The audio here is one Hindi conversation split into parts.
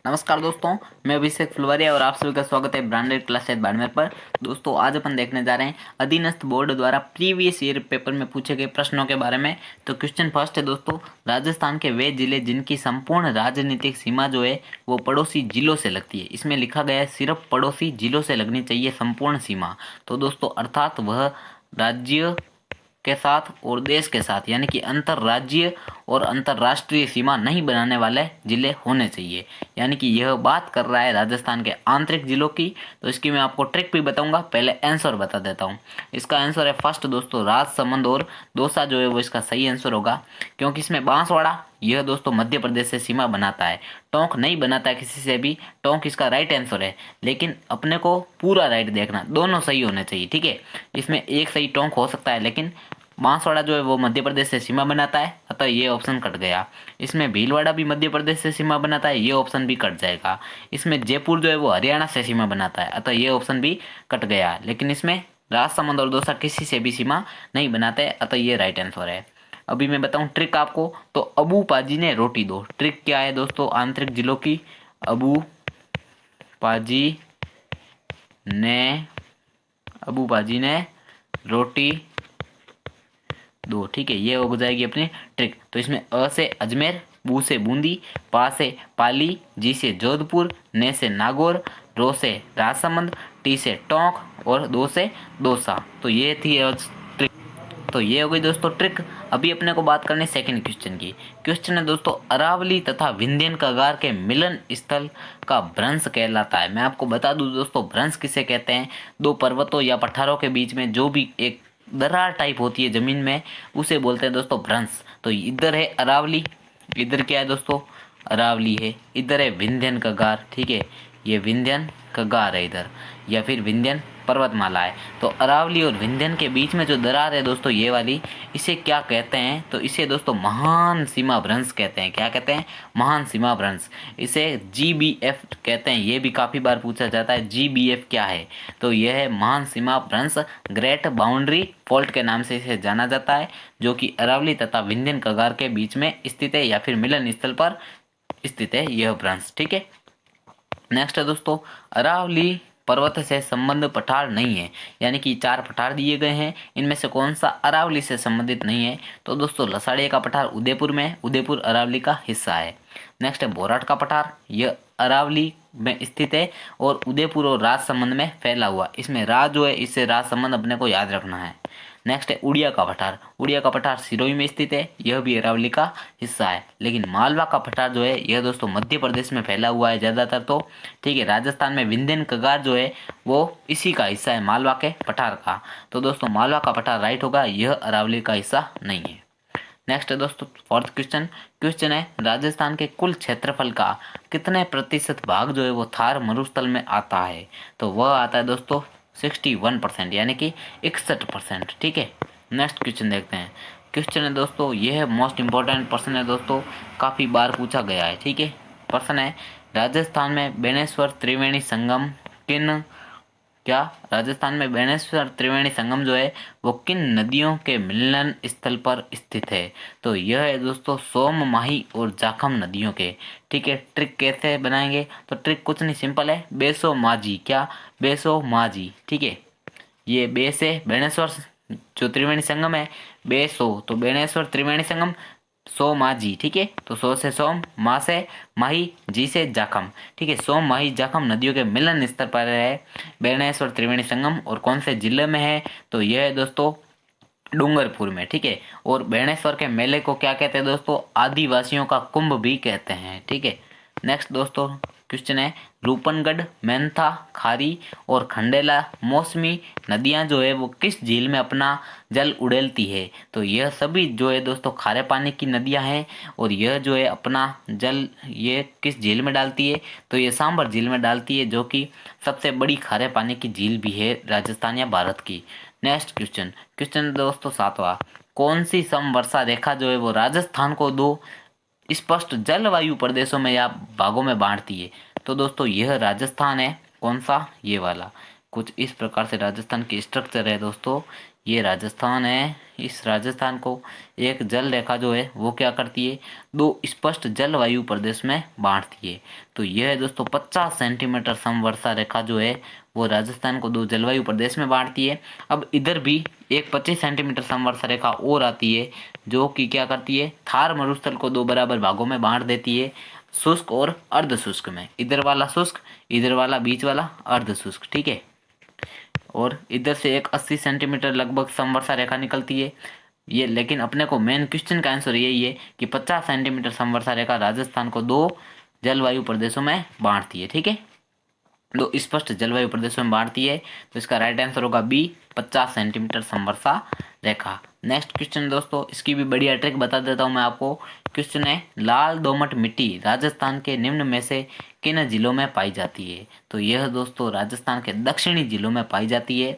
नमस्कार दोस्तों, मैं अभिषेक फुलवारिया और आप सभी का स्वागत है ब्रांडेड क्लासेस बाड़मेर पर। दोस्तों आज अपन देखने जा रहे हैं अधीनस्थ बोर्ड द्वारा प्रीवियस ईयर पेपर में पूछे गए प्रश्नों के बारे में। तो क्वेश्चन फर्स्ट है दोस्तों, राजस्थान के वे जिले जिनकी संपूर्ण राजनीतिक सीमा जो है वो पड़ोसी जिलों से लगती है। इसमें लिखा गया है सिर्फ पड़ोसी जिलों से लगनी चाहिए संपूर्ण सीमा। तो दोस्तों अर्थात वह राज्य के साथ और देश के साथ यानी कि अंतर्राज्यीय और अंतर्राष्ट्रीय सीमा नहीं बनाने वाले जिले होने चाहिए। यानी कि यह बात कर रहा है राजस्थान के आंतरिक जिलों की। तो इसकी मैं आपको ट्रिक भी बताऊंगा, पहले आंसर बता देता हूँ। इसका आंसर है फर्स्ट दोस्तों, राजसमंद और दौसा जो है वो इसका सही आंसर होगा, क्योंकि इसमें बांसवाड़ा यह दोस्तों मध्य प्रदेश से सीमा बनाता है, टोंक नहीं बनाता है किसी से भी। टोंक इसका राइट आंसर है, लेकिन अपने को पूरा राइट देखना, दोनों सही होने चाहिए, ठीक है। इसमें एक सही टोंक हो सकता है, लेकिन बांसवाड़ा जो है वो मध्य प्रदेश से सीमा बनाता है, अतः ये ऑप्शन कट गया। इसमें भीलवाड़ा भी मध्य प्रदेश से सीमा बनाता है, ये ऑप्शन भी कट जाएगा। इसमें जयपुर जो है वो हरियाणा से सीमा बनाता है, अतः ये ऑप्शन भी कट गया। लेकिन इसमें राजसमंद और दौसा किसी से भी सीमा नहीं बनाते, अतः ये राइट आंसर है। अभी मैं बताऊं ट्रिक आपको, तो अबू पाजी ने रोटी दो। ट्रिक क्या है दोस्तों आंतरिक जिलों की? अबू पाजी ने अबू पाजी ने रोटी दो, ठीक है, ये हो जाएगी अपनी ट्रिक। तो इसमें अ से अजमेर, बू से बूंदी, पा से पाली, जी से जोधपुर, ने से नागौर, रो से राजसमंद, टी से टोंक और दो से दौसा। तो ये थी ट्रिक। तो ये हो गई दोस्तों ट्रिक। अभी अपने को बात करनी सेकंड क्वेश्चन की। क्वेश्चन है दोस्तों, अरावली तथा विंध्यन कगार के मिलन स्थल का भ्रंश कहलाता है। मैं आपको बता दूं दोस्तों, भ्रंश किसे कहते हैं? दो पर्वतों या पठारों के बीच में जो भी एक दरार टाइप होती है जमीन में, उसे बोलते हैं दोस्तों भ्रंश। तो इधर है अरावली, इधर क्या है दोस्तों? अरावली है। इधर है विंध्यन कगार, ठीक है, ये विंध्यन कगार है इधर, या फिर विंध्यन पर्वतमाला है। तो अरावली और विंध्यन के बीच में जो दरार है दोस्तों ये वाली, इसे क्या कहते हैं? तो इसे दोस्तों महान सीमा भ्रंश कहते हैं। क्या कहते हैं? महान सीमा भ्रंश। इसे GBF कहते हैं। ये भी काफी बार पूछा जाता है, GBF क्या है? तो यह है महान सीमा भ्रंश, ग्रेट बाउंड्री फॉल्ट के नाम से इसे जाना जाता है, जो कि अरावली तथा विंध्यन कगार के बीच में स्थित है, या फिर मिलन स्थल पर स्थित है यह भ्रंश, ठीक है। नेक्स्ट है दोस्तों, अरावली पर्वत से संबंध पठार नहीं है। यानी कि 4 पठार दिए गए हैं, इनमें से कौन सा अरावली से संबंधित नहीं है? तो दोस्तों लसाड़िया का पठार उदयपुर में, उदयपुर अरावली का हिस्सा है। नेक्स्ट है बोराट का पठार, यह अरावली में स्थित है और उदयपुर और राजसमंद में फैला हुआ। इसमें राज जो है, इससे राजसमंद अपने को याद रखना है। नेक्स्ट है उड़िया का पठार, उड़िया का पठार सिरोही में स्थित है, यह भी अरावली का हिस्सा है। लेकिन मालवा का पठार जो है यह दोस्तों मध्य प्रदेश में फैला हुआ है ज़्यादातर, तो ठीक है। राजस्थान में विंध्यन कगार जो है वो इसी का हिस्सा है, मालवा के पठार का। तो दोस्तों मालवा का पठार राइट होगा, यह अरावली का हिस्सा नहीं है। नेक्स्ट है दोस्तों फोर्थ क्वेश्चन। क्वेश्चन है, राजस्थान के कुल क्षेत्रफल का कितने प्रतिशत भाग जो है वो थार मरुस्थल में आता है? तो वह आता है दोस्तों 61%, यानी कि 61%, ठीक है। नेक्स्ट क्वेश्चन देखते हैं। क्वेश्चन है दोस्तों, यह मोस्ट इंपॉर्टेंट प्रश्न है दोस्तों, काफ़ी बार पूछा गया है, ठीक है। प्रश्न है, राजस्थान में बेनेश्वर त्रिवेणी संगम किन क्या राजस्थान में बेनेश्वर त्रिवेणी संगम जो है वो किन नदियों के मिलन स्थल पर स्थित है? तो यह है दोस्तों सोम, माही और जाखम नदियों के, ठीक है। ट्रिक कैसे बनाएंगे? तो ट्रिक कुछ नहीं, सिंपल है, बेसो माजी। क्या? बेसो माजी, ठीक है। ये बे से बेनेश्वर जो त्रिवेणी संगम है, बेसो तो बेनेश्वर त्रिवेणी संगम, सो माजी, ठीक है। तो सो से सोम, मा से माही, जी से जाखम, ठीक है। सोम, माही, जाखम नदियों के मिलन स्थल पर है बेनेश्वर त्रिवेणी संगम, और कौन से जिले में है? तो यह है दोस्तों डूंगरपुर में, ठीक है। और बेनेश्वर के मेले को क्या कहते हैं दोस्तों? आदिवासियों का कुंभ भी कहते हैं, ठीक है। नेक्स्ट दोस्तों क्वेश्चन है, रूपनगढ़, मेंथा, खारी और खंडेला मौसमी नदियां जो है वो किस झील में अपना जल उड़ेलती है? तो यह सभी जो है दोस्तों खारे पानी की नदियां हैं, और यह जो है अपना जल ये किस झील में डालती है? तो ये सांबर झील में डालती है, जो कि सबसे बड़ी खारे पानी की झील भी है राजस्थान या भारत की। नेक्स्ट क्वेश्चन, क्वेश्चन दोस्तों 7वां, कौन सी समवर्षा रेखा जो है वो राजस्थान को दो स्पष्ट जलवायु प्रदेशों में या भागों में बांटती है? तो दोस्तों यह राजस्थान है, कौन सा? ये वाला। कुछ इस प्रकार से राजस्थान की स्ट्रक्चर है दोस्तों, ये राजस्थान है। इस राजस्थान को एक जल रेखा जो है वो क्या करती है, दो स्पष्ट जलवायु प्रदेश में बांटती है। तो यह है दोस्तों 50 सेंटीमीटर समवर्षा रेखा जो है वो राजस्थान को दो जलवायु प्रदेश में बांटती है। अब इधर भी एक 25 सेंटीमीटर समवर्षा रेखा और आती है जो कि क्या करती है, थार मरुस्थल को दो बराबर भागों में बांट देती है, शुष्क और अर्ध शुष्क में। इधर वाला शुष्क, इधर वाला बीच वाला अर्ध शुष्क, ठीक है। और इधर से एक 80 सेंटीमीटर लगभग समवर्षा रेखा निकलती है ये। लेकिन अपने को मेन क्वेश्चन का आंसर यही है कि 50 सेंटीमीटर समवर्षा रेखा राजस्थान को दो जलवायु प्रदेशों में बांटती है, ठीक है, दो स्पष्ट जलवायु प्रदेशों में बांटती है। तो इसका राइट आंसर होगा बी, 50 सेंटीमीटर समवर्षा रेखा। नेक्स्ट क्वेश्चन दोस्तों, इसकी भी बढ़िया ट्रिक बता देता हूं मैं आपको। क्वेश्चन है, लाल दोमट मिट्टी राजस्थान के निम्न में से किन जिलों में पाई जाती है। तो यह दोस्तों राजस्थान के दक्षिणी जिलों में पाई जाती है,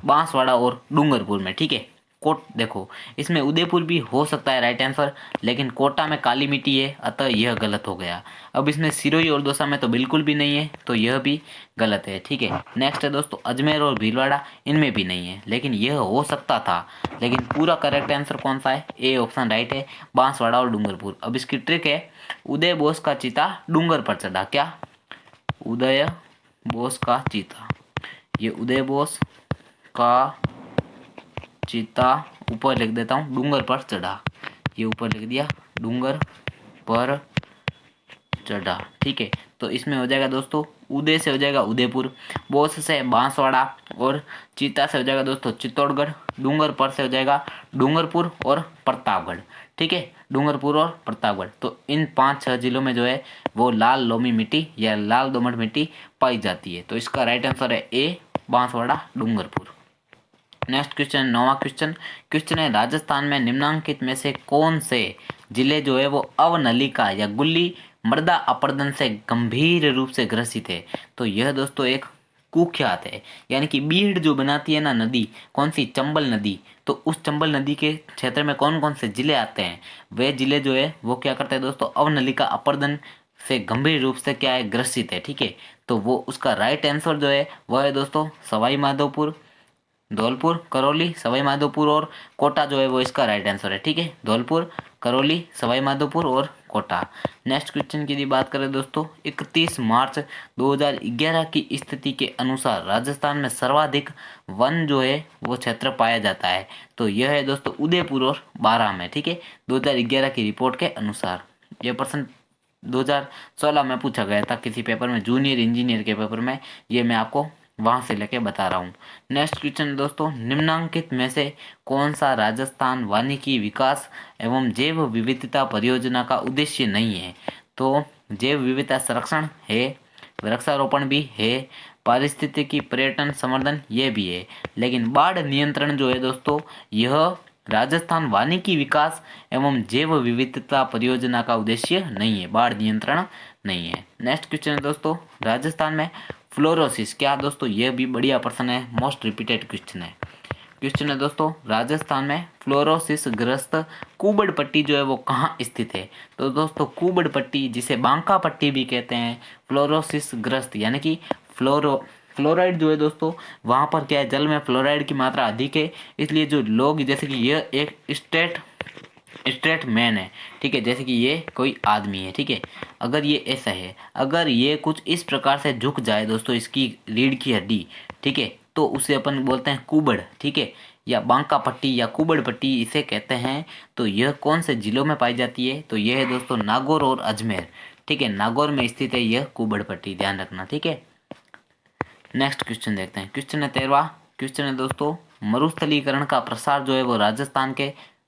बांसवाड़ा और डूंगरपुर में, ठीक है। कोट देखो, इसमें उदयपुर भी हो सकता है राइट आंसर, लेकिन कोटा में काली मिट्टी है, अतः यह गलत हो गया। अब इसमें सिरोही और दौसा में तो बिल्कुल भी नहीं है, तो यह भी गलत है, ठीक है। नेक्स्ट है दोस्तों, अजमेर और भीलवाड़ा, इनमें भी नहीं है, लेकिन यह हो सकता था। लेकिन पूरा करेक्ट आंसर कौन सा है, ए ऑप्शन राइट है, बांसवाड़ा और डूंगरपुर। अब इसकी ट्रिक है, उदय बोस का चीता डूंगर पर चढ़ा। क्या, उदय बोस का चीता, ये उदय बोस का चीता ऊपर लिख देता हूँ, डूंगर पर चढ़ा, ये ऊपर लिख दिया, डूंगर पर चढ़ा, ठीक है। तो इसमें हो जाएगा दोस्तों, उदय से हो जाएगा उदयपुर, बोस से बांसवाड़ा और चीता से हो जाएगा दोस्तों चित्तौड़गढ़, डूंगर पर से हो जाएगा डूंगरपुर और प्रतापगढ़, ठीक है, डूंगरपुर और प्रतापगढ़। तो इन 5-6 जिलों में जो है वो लाल लोमी मिट्टी या लाल दोमट मिट्टी पाई जाती है। तो इसका राइट आंसर है A, Banswara Dungarpur. Next question, 9वां क्वेश्चन है, राजस्थान में निम्नांकित में से कौन से जिले जो है वो अवनलिका या गुल्ली मृदा अपरदन से गंभीर रूप से ग्रसित है। तो यह दोस्तों एक कुख्यात है, यानी कि बीड़ जो बनाती है ना नदी, कौन सी, चंबल नदी। तो उस चंबल नदी के क्षेत्र में कौन कौन से जिले आते हैं, वे जिले जो है वो क्या करते हैं दोस्तों, अवनलिका अपरदन से गंभीर रूप से क्या है, ग्रसित है, ठीक है। तो वो उसका राइट आंसर जो है वह है दोस्तों सवाई माधोपुर, धौलपुर, करौली, सवाई माधोपुर और कोटा जो है वो इसका राइट आंसर है, ठीक है। धौलपुर, करौली, सवाई माधोपुर और कोटा। नेक्स्ट क्वेश्चन की बात करें दोस्तों, 31 मार्च 2011 की स्थिति के अनुसार राजस्थान में सर्वाधिक वन जो है वो क्षेत्र पाया जाता है। तो यह है दोस्तों उदयपुर और बारां में, ठीक है, 2011 की रिपोर्ट के अनुसार। यह प्रश्न 2016 में पूछा गया था किसी पेपर में, जूनियर इंजीनियर के पेपर में, ये मैं आपको वहां से लेके बता रहा हूँ। नेक्स्ट क्वेश्चन दोस्तों, निम्नांकित में से कौन सा राजस्थान वानिकी विकास एवं जैव विविधता परियोजना का उद्देश्य नहीं है। तो जैव विविधता संरक्षण है, वृक्षारोपण भी है, पारिस्थितिकी पर्यटन संवर्धन ये भी है, लेकिन बाढ़ नियंत्रण जो है दोस्तों यह राजस्थान वानिकी विकास एवं जैव विविधता परियोजना का उद्देश्य नहीं है, बाढ़ नियंत्रण नहीं है। नेक्स्ट क्वेश्चन है दोस्तों, राजस्थान में फ्लोरोसिस, क्या दोस्तों यह भी बढ़िया प्रश्न है, मोस्ट रिपीटेड क्वेश्चन है। क्वेश्चन है दोस्तों, राजस्थान में फ्लोरोसिस ग्रस्त कुबड़ पट्टी जो है वो कहाँ स्थित है। तो दोस्तों कुबड़ पट्टी, जिसे बांका पट्टी भी कहते हैं, फ्लोरोसिस ग्रस्त यानी कि फ्लोराइड जो है दोस्तों वहाँ पर क्या है, जल में फ्लोराइड की मात्रा अधिक है, इसलिए जो लोग, जैसे कि यह एक स्ट्रेट मैन है, ठीक है, जैसे कि ये कोई आदमी है, ठीक है, अगर ये ऐसा है, अगर ये कुछ इस प्रकार से झुक जाए दोस्तों, इसकी रीढ़ की हड्डी, ठीक है, तो उसे अपन बोलते हैं कुबड़, ठीक है, या बांका पट्टी या कुबड़ पट्टी इसे कहते हैं। तो यह कौन से जिलों में पाई जाती है, तो यह है दोस्तों नागौर और अजमेर, ठीक है, नागौर में स्थित है यह कुबड़ पट्टी, ध्यान रखना, ठीक है। नेक्स्ट क्वेश्चन देखते हैं, क्वेश्चन है 13वां क्वेश्चन है दोस्तों, मरुस्थलीकरण का प्रसार जो है वो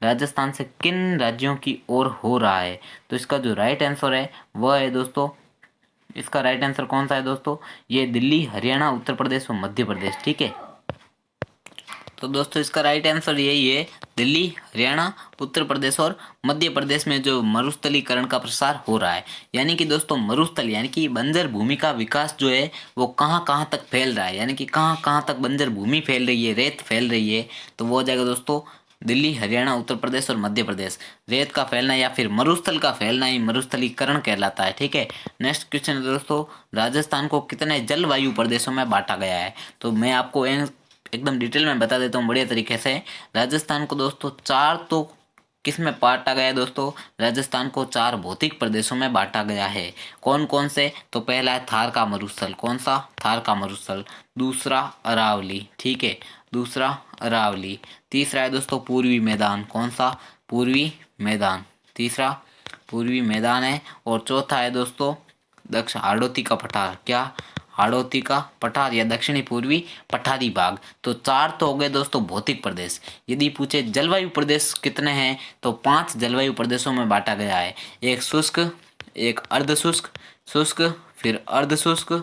राजस्थान से किन राज्यों की ओर हो रहा है। तो इसका जो राइट आंसर है वह है दोस्तों, इसका राइट आंसर कौन सा है दोस्तों, ये दिल्ली, हरियाणा, उत्तर प्रदेश और मध्य प्रदेश, ठीक है। तो दोस्तों इसका राइट आंसर यही है, दिल्ली, हरियाणा, उत्तर प्रदेश और मध्य प्रदेश में जो मरुस्थलीकरण का प्रसार हो रहा है। यानी कि दोस्तों मरुस्थल यानी कि बंजर भूमि का विकास जो है वो कहाँ कहाँ तक फैल रहा है, यानी कि कहाँ कहाँ तक बंजर भूमि फैल रही है, रेत फैल रही है, तो वो हो जाएगा दोस्तों दिल्ली, हरियाणा, उत्तर प्रदेश और मध्य प्रदेश। रेत का फैलना या फिर मरुस्थल का फैलना ही मरुस्थलीकरण कहलाता है, ठीक है। नेक्स्ट क्वेश्चन है दोस्तों, राजस्थान को कितने जलवायु प्रदेशों में बांटा गया है। तो मैं आपको एकदम डिटेल में बता देता हूँ बढ़िया तरीके से। राजस्थान को दोस्तों चार तो किस में बांटा गया है दोस्तों? राजस्थान को 4 भौतिक प्रदेशों में बांटा गया है। कौन कौन से? तो पहला है थार का मरुस्थल। कौन सा? थार का मरुस्थल। दूसरा अरावली, ठीक है, दूसरा अरावली। तीसरा है दोस्तों पूर्वी मैदान। कौन सा? पूर्वी मैदान, तीसरा पूर्वी मैदान है। और चौथा है दोस्तों दक्षिण हाड़ौती का पठार। क्या? हाड़ौती का पठार या दक्षिणी पूर्वी पठारी भाग। तो 4 तो हो गए दोस्तों भौतिक प्रदेश। यदि पूछे जलवायु प्रदेश कितने हैं, तो 5 जलवायु प्रदेशों में बांटा गया है। एक शुष्क, एक अर्धशुष्क, शुष्क, फिर अर्धशुष्क,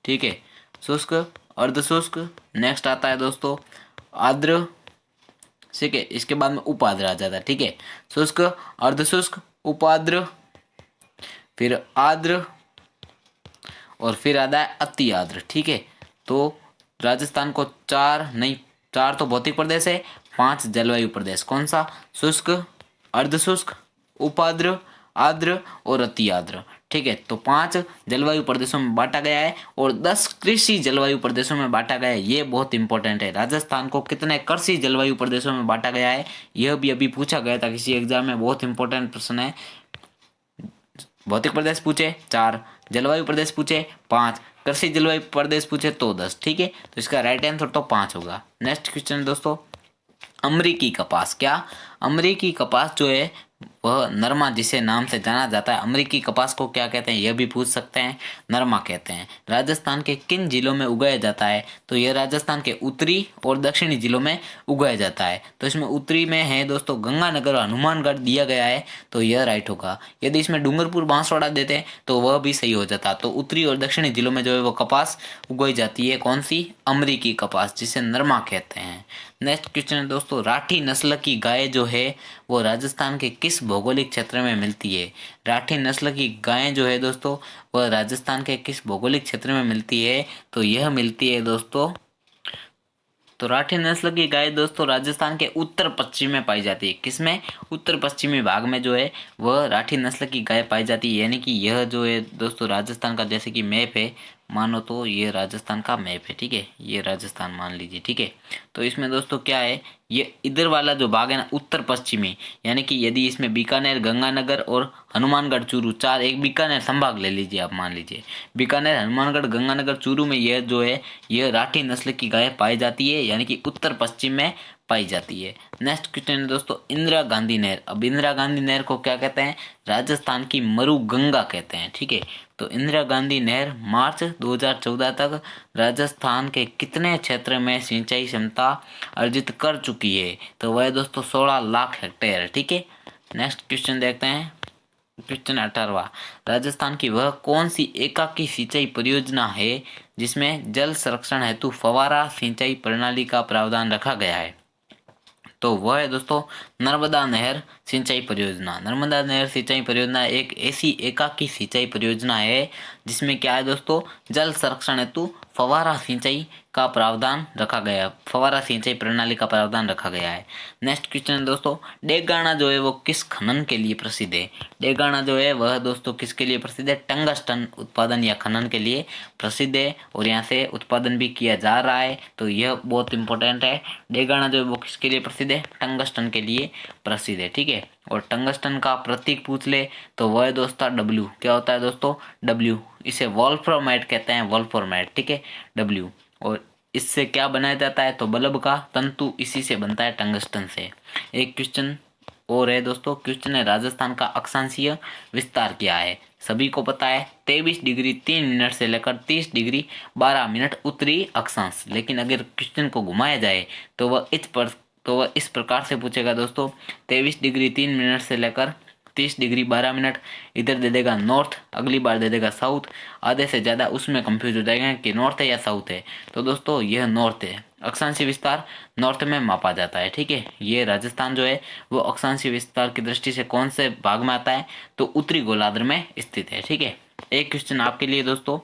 ठीक है, शुष्क, अर्धशुष्क। नेक्स्ट आता है दोस्तों आर्द्र, ठीक है, इसके बाद में उपाद्र आ जाता है, ठीक है, शुष्क, अर्धशुष्क, उपाद्र, फिर आर्द्र, और फिर आता है अति आर्द्र, ठीक है। तो राजस्थान को 4 नहीं, 4 तो भौतिक प्रदेश है, 5 जलवायु प्रदेश। कौन सा? शुष्क, अर्धशुष्क, उपाद्र, आर्द्र और अति आर्द्र, ठीक है। तो 5 जलवायु प्रदेशों में बांटा गया है और 10 कृषि जलवायु प्रदेशों में बांटा गया है। ये बहुत इंपॉर्टेंट है। राजस्थान को कितने कृषि जलवायु प्रदेशों में बांटा गया है, यह भी अभी पूछा गया था किसी एग्जाम में, बहुत इंपॉर्टेंट प्रश्न है। भौतिक प्रदेश पूछे 4, जलवायु प्रदेश पूछे 5, कृषि जलवायु प्रदेश पूछे तो 10, ठीक है। तो इसका राइट आंसर तो 5 होगा। नेक्स्ट क्वेश्चन दोस्तों, अमरीकी कपास। क्या? अमरीकी कपास जो है वह नरमा जिसे नाम से जाना जाता है, अमरीकी कपास को क्या कहते हैं, यह भी पूछ सकते हैं। नरमा कहते हैं। राजस्थान के किन जिलों में उगाया जाता है? तो यह राजस्थान के उत्तरी और दक्षिणी जिलों में उगाया जाता है। तो इसमें उत्तरी में है दोस्तों गंगानगर और हनुमानगढ़ दिया गया है, तो यह राइट होगा। यदि इसमें डूंगरपुर बांसवाड़ा देते हैं तो वह भी सही हो जाता। तो उत्तरी और दक्षिणी जिलों में जो है वो कपास उगाई जाती है। कौन सी? अमरीकी कपास, जिसे नरमा कहते हैं। नेक्स्ट क्वेश्चन है दोस्तों, राठी नस्ल की गाय जो है वो राजस्थान के किस भौगोलिक क्षेत्र में मिलती है? राठी नस्ल की गाय जो है दोस्तों वह राजस्थान के किस भौगोलिक क्षेत्र में मिलती है? तो यह मिलती है दोस्तों, तो राठी नस्ल की गाय दोस्तों राजस्थान के उत्तर पश्चिम में पाई जाती है। किसमें? उत्तर पश्चिमी भाग में जो है वह राठी नस्ल की गाय पाई जाती है। यानी कि यह जो है दोस्तों राजस्थान का जैसे कि मैप है, मानो तो ये राजस्थान का मैप है, ठीक है, ये राजस्थान मान लीजिए, ठीक है। तो इसमें दोस्तों क्या है, ये इधर वाला जो भाग है ना उत्तर पश्चिमी, यानी कि यदि इसमें बीकानेर, गंगानगर और हनुमानगढ़ चूरू 4, एक बीकानेर संभाग ले लीजिए आप, मान लीजिए बीकानेर, हनुमानगढ़, गंगानगर, चूरू में यह जो है यह राठी नस्ल की गाय पाई जाती है, यानी कि उत्तर पश्चिम में पाई जाती है। नेक्स्ट क्वेश्चन है दोस्तों, इंदिरा गांधी नहर। अब इंदिरा गांधी नहर को क्या कहते हैं? राजस्थान की मरु गंगा कहते हैं, ठीक है। तो इंदिरा गांधी नहर मार्च 2014 तक राजस्थान के कितने क्षेत्र में सिंचाई क्षमता अर्जित कर चुकी है? तो वह दोस्तों 16 लाख हेक्टेयर, ठीक है। नेक्स्ट क्वेश्चन देखते हैं, क्वेश्चन 18वां, राजस्थान की वह कौन सी एकाकी सिंचाई परियोजना है जिसमें जल संरक्षण हेतु फव्वारा सिंचाई प्रणाली का प्रावधान रखा गया है? तो वह है दोस्तों नर्मदा नहर सिंचाई परियोजना। नर्मदा नहर सिंचाई परियोजना एक ऐसी एकाकी सिंचाई परियोजना है जिसमें क्या है दोस्तों, जल संरक्षण हेतु फव्वारा सिंचाई का प्रावधान रखा गया है, फव्वारा सिंचाई प्रणाली का प्रावधान रखा गया है। नेक्स्ट क्वेश्चन है दोस्तों, डेगाना जो है वो किस खनन के लिए प्रसिद्ध है? डेगाना जो है वह दोस्तों किसके लिए प्रसिद्ध है? टंगस्टन उत्पादन या खनन के लिए प्रसिद्ध है और यहाँ से उत्पादन भी किया जा रहा है, तो यह बहुत इंपॉर्टेंट है। डेगाना जो है वो किसके लिए प्रसिद्ध है? टंगस्टन के लिए प्रसिद्ध है, ठीक है। और टंगस्टन का प्रतीक पूछ ले तो वह दोस्तों डब्ल्यू, क्या होता है दोस्तों? डब्ल्यू। इसे वोल्फ्रामाइट कहते हैं, वोल्फ्रामाइट, ठीक है, डब्ल्यू। और इससे क्या बनाया जाता है? तो बल्ब का तंतु इसी से बनता है, टंगस्टन से। एक क्वेश्चन और है दोस्तों, क्वेश्चन है राजस्थान का अक्षांशीय विस्तार क्या है? सभी को पता है 23 डिग्री 3 मिनट से लेकर 30 डिग्री 12 मिनट उत्तरी अक्षांश। लेकिन अगर क्वेश्चन को घुमाया जाए तो वह इस प्रकार से पूछेगा दोस्तों, 23 डिग्री 3 मिनट से लेकर 30 डिग्री 12 मिनट, इधर दे देगा नॉर्थ, अगली बार दे देगा साउथ, आधे से ज़्यादा उसमें कंफ्यूज हो जाएगा कि नॉर्थ है या साउथ है। तो दोस्तों यह नॉर्थ है, अक्षांशीय विस्तार नॉर्थ में मापा जाता है, ठीक है। ये राजस्थान जो है वो अक्षांशीय विस्तार की दृष्टि से कौन से भाग में आता है? तो उत्तरी गोलार्ध में स्थित है, ठीक है। एक क्वेश्चन आपके लिए दोस्तों,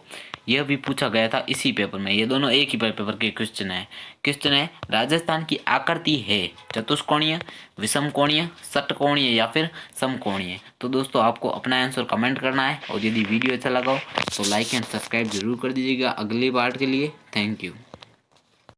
यह भी पूछा गया था इसी पेपर में, ये दोनों एक ही पेपर के क्वेश्चन है। क्वेश्चन है राजस्थान की आकृति है चतुष्कोणीय, विषमकोणीय, षटकोणीय या फिर समकोणीय? तो दोस्तों आपको अपना आंसर कमेंट करना है और यदि वीडियो अच्छा लगा हो तो लाइक एंड सब्सक्राइब जरूर कर दीजिएगा अगली पार्ट के लिए। Thank you.